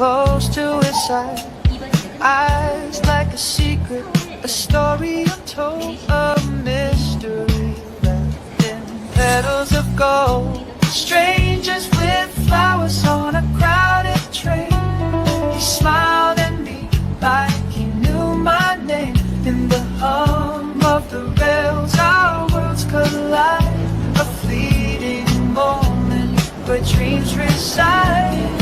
close to his side. Eyes like a secret, a story untold, a mystery wrapped in petals of gold. Strangers with flowers on a crowded train. He smiled at me like he knew my name. In the hum of the rails, our worlds collide. A fleeting moment where dreams reside.